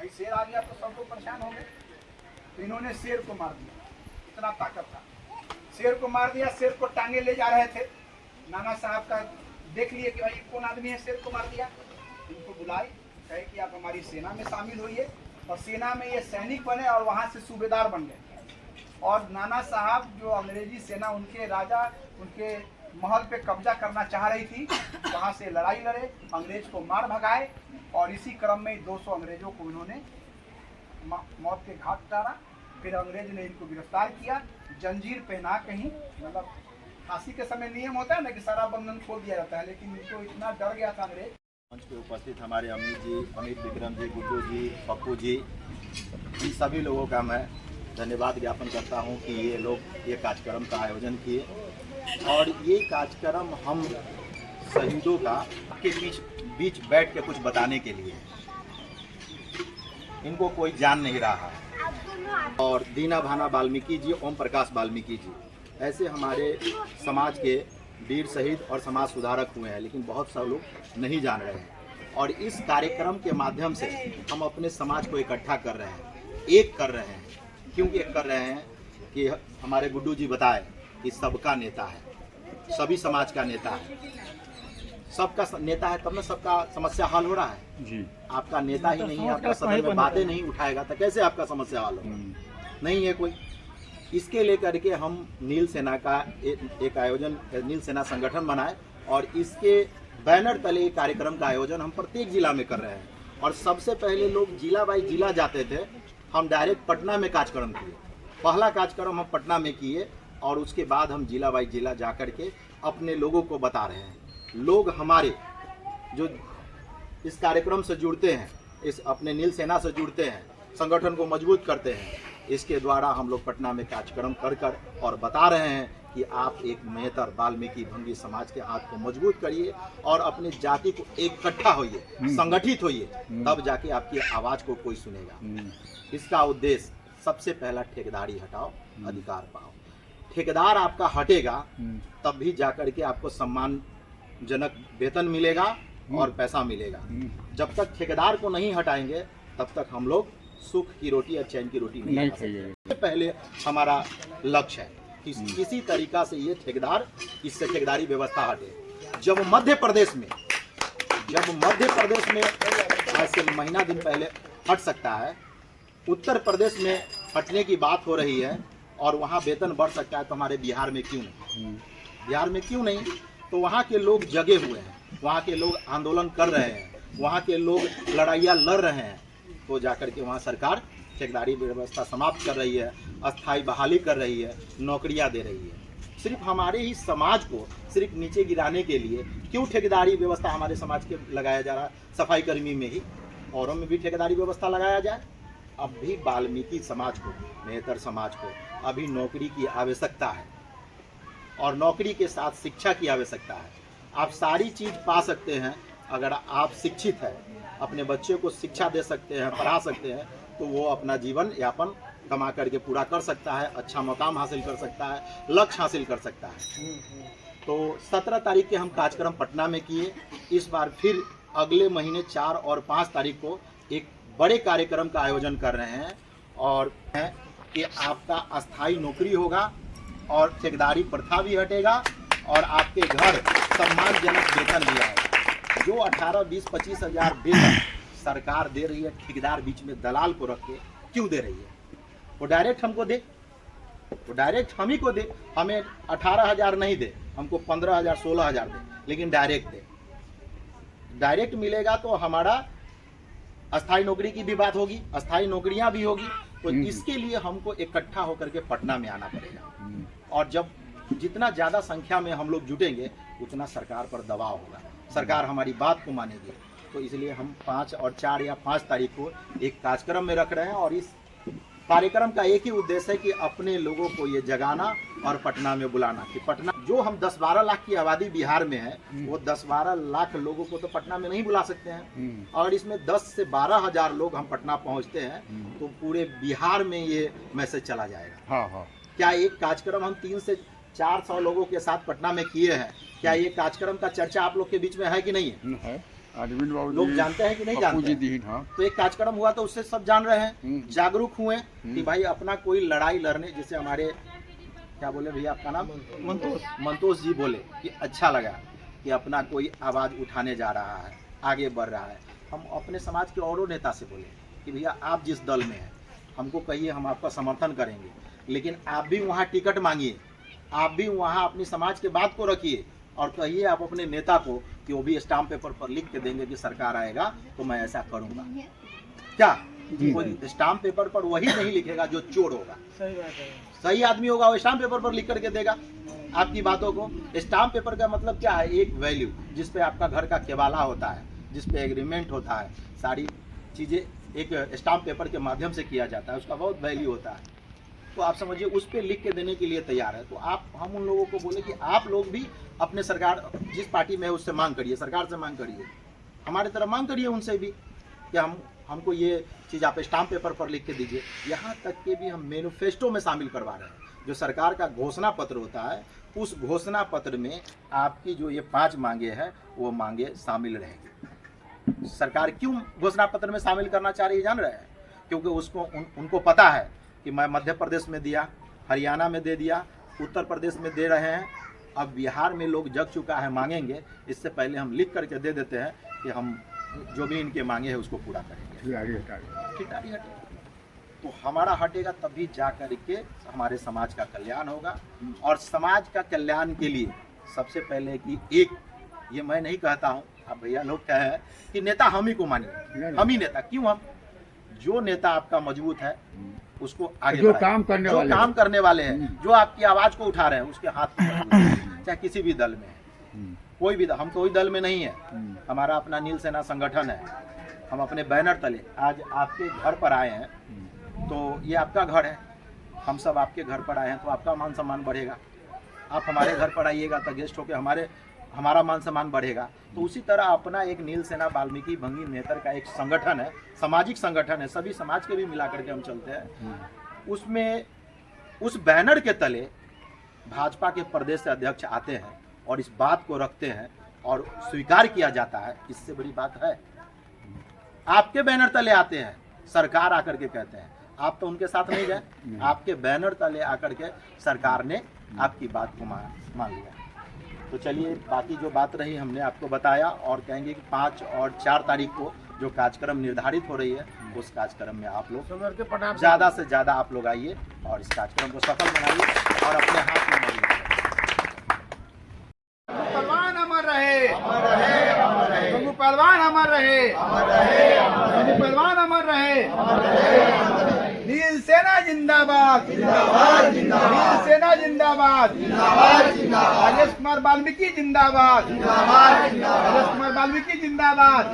भाई शेर आ गया तो सब लोग परेशान हो गए। तो इन्होंने शेर को मार दिया, इतना ताकत था। शेर को मार दिया, शेर को टांगे ले जा रहे थे। नाना साहब का देख लिए कि भाई कौन आदमी है शेर को मार दिया। इनको बुलाए, कहे कि आप हमारी सेना में शामिल होइए, और सेना में ये सैनिक बने और वहाँ से सूबेदार बन गए। और नाना साहब जो अंग्रेजी सेना, उनके राजा उनके महल पे कब्जा करना चाह रही थी, वहाँ से लड़ाई लड़े, अंग्रेज को मार भगाए, और इसी क्रम में 200 अंग्रेजों को इन्होंने मौत के घाट उतारा। फिर अंग्रेज ने इनको गिरफ्तार किया, जंजीर पहना कहीं, मतलब फांसी के समय नियम होता है ना कि सारा बंधन खोल दिया जाता है, लेकिन इनको इतना डर गया था अंग्रेज। मंच पे उपस्थित हमारे अमित जी, अमित विक्रम जी, गुड्डू जी, पप्पू जी, इन सभी लोगों का मैं धन्यवाद ज्ञापन करता हूं कि ये लोग ये कार्यक्रम का आयोजन किए। और ये कार्यक्रम हम शहीदों का के बीच बैठ के कुछ बताने के लिए, इनको कोई जान नहीं रहा। और दीना भाना वाल्मीकि जी, ओम प्रकाश वाल्मीकि जी, ऐसे हमारे समाज के वीर शहीद और समाज सुधारक हुए हैं, लेकिन बहुत सारे लोग नहीं जान रहे हैं। और इस कार्यक्रम के माध्यम से हम अपने समाज को इकट्ठा कर रहे हैं, एक कर रहे हैं। क्यों एक कर रहे हैं कि हमारे गुड्डू जी बताए कि सबका नेता है, सभी समाज का नेता है, सबका नेता है, तब ना सबका समस्या हल हो रहा है जी। आपका नेता ही नहीं है, आपका सदन में बातें नहीं उठाएगा तो कैसे आपका समस्या हल होगा? नहीं है कोई। इसके लेकर के हम नील सेना का एक आयोजन, नील सेना संगठन बनाए, और इसके बैनर तले कार्यक्रम का आयोजन हम प्रत्येक जिला में कर रहे हैं। और सबसे पहले लोग जिला बाई जिला जाते थे, हम डायरेक्ट पटना में कार्यक्रम किए। पहला कार्यक्रम हम पटना में किए, और उसके बाद हम जिला बाई जिला जा कर के अपने लोगों को बता रहे हैं। लोग हमारे जो इस कार्यक्रम से जुड़ते हैं, इस अपने नील सेना से जुड़ते हैं, संगठन को मजबूत करते हैं, इसके द्वारा हम लोग पटना में कार्यक्रम कर और बता रहे हैं कि आप एक मेहतर वाल्मीकि भंगी समाज के हाथ को मजबूत करिए और अपनी जाति को इकट्ठा होइए, संगठित होइए, तब जाके आपकी आवाज़ को कोई सुनेगा। इसका उद्देश्य सबसे पहला ठेकेदारी हटाओ, अधिकार पाओ। ठेकेदार आपका हटेगा तब भी जाकर के आपको सम्मानजनक वेतन मिलेगा और पैसा मिलेगा। जब तक ठेकेदार को नहीं हटाएंगे तब तक हम लोग सुख की रोटी या चैन की रोटी नहीं खा सकते। पहले हमारा लक्ष्य है कि किसी तरीका से ये ठेकेदार, इससे ठेकेदारी व्यवस्था हटे। जब मध्य प्रदेश में आज से महीना दिन पहले हट सकता है, उत्तर प्रदेश में हटने की बात हो रही है और वहाँ वेतन बढ़ सकता है, तो हमारे बिहार में क्यों नहीं? बिहार में क्यों नहीं? तो वहाँ के लोग जगे हुए हैं, वहाँ के लोग आंदोलन कर रहे हैं, वहाँ के लोग लड़ाइयाँ लड़ रहे हैं, तो जाकर के वहाँ सरकार ठेकेदारी व्यवस्था समाप्त कर रही है, अस्थायी बहाली कर रही है, नौकरियाँ दे रही है। सिर्फ हमारे ही समाज को सिर्फ नीचे गिराने के लिए क्यों ठेकेदारी व्यवस्था हमारे समाज के लगाया जा रहा है? सफाई कर्मी में ही, औरों में भी ठेकेदारी व्यवस्था लगाया जाए। अब भी वाल्मीकि समाज को, मेहतर समाज को अभी नौकरी की आवश्यकता है, और नौकरी के साथ शिक्षा की आवश्यकता है। आप सारी चीज़ पा सकते हैं अगर आप शिक्षित हैं, अपने बच्चे को शिक्षा दे सकते हैं, पढ़ा सकते हैं, तो वो अपना जीवन यापन कमा करके पूरा कर सकता है, अच्छा मुकाम हासिल कर सकता है, लक्ष्य हासिल कर सकता है। तो 17 तारीख के हम कार्यक्रम पटना में किए। इस बार फिर अगले महीने 4 और 5 तारीख को एक बड़े कार्यक्रम का आयोजन कर रहे हैं, और है कि आपका अस्थायी नौकरी होगा और ठेकेदारी प्रथा भी हटेगा, और आपके घर सम्मानजनक वेतन भी आएगा। जो 18, 20, 25 हज़ार वेतन सरकार दे रही है, ठेकेदार बीच में दलाल को रख के क्यों दे रही है? वो डायरेक्ट हमको दे, वो डायरेक्ट हम ही को दे। हमें 18,000 नहीं दे, हमको 15,000, 16,000 दे, लेकिन डायरेक्ट दे। डायरेक्ट मिलेगा तो हमारा अस्थायी नौकरी की भी बात होगी, अस्थायी नौकरियां भी होगी। तो इसके लिए हमको इकट्ठा होकर के पटना में आना पड़ेगा, और जब जितना ज़्यादा संख्या में हम लोग जुटेंगे उतना सरकार पर दबाव होगा, सरकार हमारी बात को मानेगी। तो इसलिए हम 5 और 4 या 5 तारीख को एक कार्यक्रम में रख रहे हैं, और इस कार्यक्रम का एक ही उद्देश्य है कि अपने लोगों को ये जगाना और पटना में बुलाना। कि पटना जो हम 10-12 लाख की आबादी बिहार में है, वो 10-12 लाख लोगों को तो पटना में नहीं बुला सकते हैं। और इसमें 10 से 12 हज़ार लोग हम पटना पहुंचते हैं तो पूरे बिहार में ये मैसेज चला जाएगा। हाँ। क्या एक कार्यक्रम हम 300 से 400 लोगों के साथ पटना में किए हैं, क्या ये कार्यक्रम का चर्चा आप लोग के बीच में है कि नहीं है? अरविंद बाबू लोग जी, जानते हैं कि नहीं पप्पू जानते जी हैं? दीन, हाँ। तो एक कार्यक्रम हुआ तो उससे सब जान रहे हैं, जागरूक हुए कि हम्म। भाई अपना कोई लड़ाई लड़ने, जैसे हमारे क्या बोले भैया आपका नाम मंतोष जी बोले कि अच्छा लगा कि अपना कोई आवाज़ उठाने जा रहा है, आगे बढ़ रहा है। हम अपने समाज के औरों नेता से बोले कि भैया आप जिस दल में हैं हमको कहिए, हम आपका समर्थन करेंगे, लेकिन आप भी वहाँ टिकट मांगिए, आप भी वहाँ अपनी समाज के बात को रखिए और कहिए आप अपने नेता को कि वो भी स्टाम्प पेपर पर लिख के देंगे कि सरकार आएगा तो मैं ऐसा करूँगा। क्या कोई स्टाम्प पेपर पर वही नहीं लिखेगा जो चोर होगा, सही बात है। सही आदमी होगा वो स्टाम्प पेपर पर लिख करके देगा आपकी बातों को। स्टाम्प पेपर का मतलब क्या है? एक वैल्यू जिस पे आपका घर का केवाला होता है, जिस पे एग्रीमेंट होता है, सारी चीज़ें एक स्टाम्प पेपर के माध्यम से किया जाता है, उसका बहुत वैल्यू होता है। तो आप समझिए उस पर लिख के देने के लिए तैयार है। तो हम उन लोगों को बोले कि आप लोग भी अपने सरकार जिस पार्टी में है उससे मांग करिए, सरकार से मांग करिए, हमारे तरफ मांग करिए उनसे भी कि हमको ये चीज़ आप स्टाम्प पेपर पर लिख के दीजिए। यहाँ तक के भी हम मैनिफेस्टो में शामिल करवा रहे हैं। जो सरकार का घोषणा पत्र होता है उस घोषणा पत्र में आपकी जो ये 5 मांगे हैं वो मांगे शामिल रहेंगी। सरकार क्यों घोषणा पत्र में शामिल करना चाह रही है जान रहे हैं? क्योंकि उनको पता है कि मैं मध्य प्रदेश में दिया, हरियाणा में दे दिया, उत्तर प्रदेश में दे रहे हैं, अब बिहार में लोग जग चुका है मांगेंगे, इससे पहले हम लिख करके दे देते हैं कि हम जो भी इनके मांगे हैं उसको पूरा करेंगे। खिलाड़ी हटेगा तो हमारा हटेगा, तभी जा कर के हमारे समाज का कल्याण होगा। और समाज का कल्याण के लिए सबसे पहले कि एक, ये मैं नहीं कहता हूँ, आप भैया लोग कहे कि नेता हम ही को मानिए, हम ही नेता। क्यों? हम जो नेता आपका मजबूत है उसको आगे जो बढ़ाइए। काम करने वाले हैं, जो आपकी आवाज को उठा रहे हैं उसके हाथ में मजबूत है। चाहे किसी भी दल में है, कोई भी, हम कोई दल में नहीं है, हमारा अपना नील सेना संगठन है, हम अपने बैनर तले आज आपके घर पर आए हैं, तो ये आपका घर है, हम सब आपके घर पर आए हैं, तो आपका मान सम्मान बढ़ेगा। आप हमारे घर पर आइएगा तो गेस्ट होकर हमारा मान सम्मान बढ़ेगा। तो उसी तरह अपना एक नील सेना वाल्मीकि भंगी नेतर का एक संगठन है, सामाजिक संगठन है, सभी समाज के भी मिला करके हम चलते हैं। उसमें उस बैनर के तले भाजपा के प्रदेश अध्यक्ष आते हैं और इस बात को रखते हैं और स्वीकार किया जाता है। इससे बड़ी बात है? आपके बैनर तले आते हैं, सरकार आकर के कहते हैं, आप तो उनके साथ नहीं गए, आपके बैनर तले आकर के सरकार ने आपकी बात को मान लिया। तो चलिए, बाकी जो बात रही हमने आपको बताया, और कहेंगे कि 5 और 4 तारीख को जो कार्यक्रम निर्धारित हो रही है उस कार्यक्रम में आप लोग ज़्यादा से ज़्यादा आप लोग आइए और इस कार्यक्रम को सफल बनाइए और अपने हाथ में मजबूत पहलवान अमर रहे, गंगू पहलवान अमर रहे, गंगू पहलवान अमर रहे। नील सेना जिंदाबाद, नील सेना जिंदाबाद, राजेश कुमार वाल्मीकि जिंदाबाद, राजेश कुमार वाल्मीकि जिंदाबाद।